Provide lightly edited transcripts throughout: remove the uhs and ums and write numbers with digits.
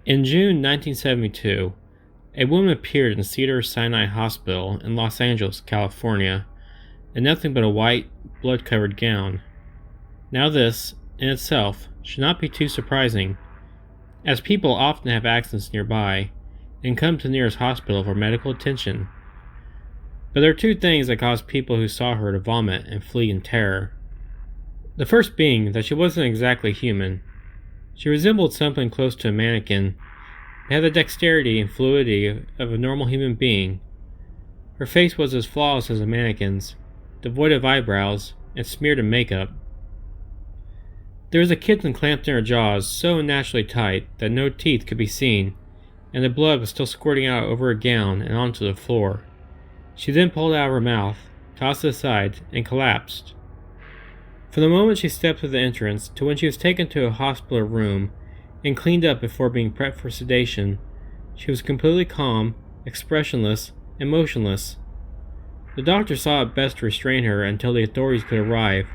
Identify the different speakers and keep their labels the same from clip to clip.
Speaker 1: In June 1972, a woman appeared in Cedars-Sinai Hospital in Los Angeles, California, in nothing but a white, blood-covered gown. Now this, in itself, should not be too surprising, as people often have accidents nearby and come to the nearest hospital for medical attention. But there are two things that caused people who saw her to vomit and flee in terror. The first being that she wasn't exactly human. She resembled something close to a mannequin, and had the dexterity and fluidity of a normal human being. Her face was as flawless as a mannequin's, devoid of eyebrows, and smeared in makeup. There was a kitten clamped in her jaws so unnaturally tight that no teeth could be seen, and the blood was still squirting out over her gown and onto the floor. She then pulled it out of her mouth, tossed it aside, and collapsed. From the moment she stepped through the entrance to when she was taken to a hospital room and cleaned up before being prepped for sedation, she was completely calm, expressionless, and motionless. The doctor saw it best to restrain her until the authorities could arrive,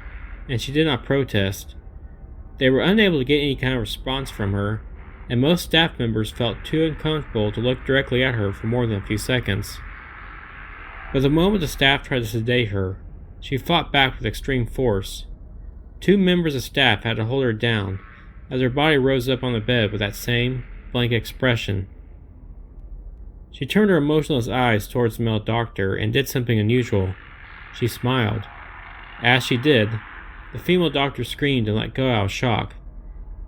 Speaker 1: and she did not protest. They were unable to get any kind of response from her, and most staff members felt too uncomfortable to look directly at her for more than a few seconds. But the moment the staff tried to sedate her, she fought back with extreme force. 2 members of staff had to hold her down as her body rose up on the bed with that same blank expression. She turned her emotionless eyes towards the male doctor and did something unusual. She smiled. As she did, the female doctor screamed and let go out of shock.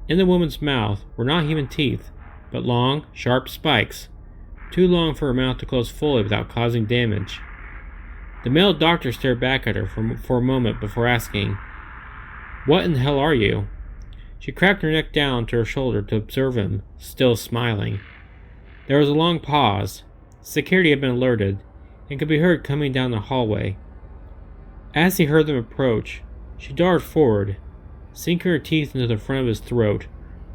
Speaker 1: In the woman's mouth were not human teeth, but long, sharp spikes, too long for her mouth to close fully without causing damage. The male doctor stared back at her for a moment before asking, "What in the hell are you?" She cracked her neck down to her shoulder to observe him, still smiling. There was a long pause. Security had been alerted, and could be heard coming down the hallway. As he heard them approach, she darted forward, sinking her teeth into the front of his throat,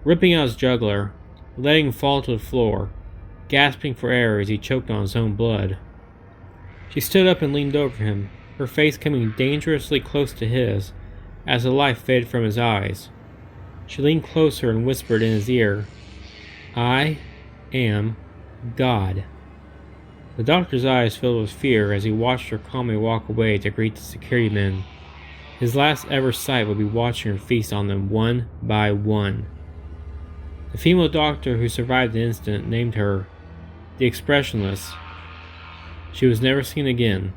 Speaker 1: ripping out his jugular, and letting him fall to the floor, gasping for air as he choked on his own blood. She stood up and leaned over him, her face coming dangerously close to his, as the life faded from his eyes. She leaned closer and whispered in his ear, "I am God." The doctor's eyes filled with fear as he watched her calmly walk away to greet the security men. His last ever sight would be watching her feast on them one by one. The female doctor who survived the incident named her the Expressionless. She was never seen again.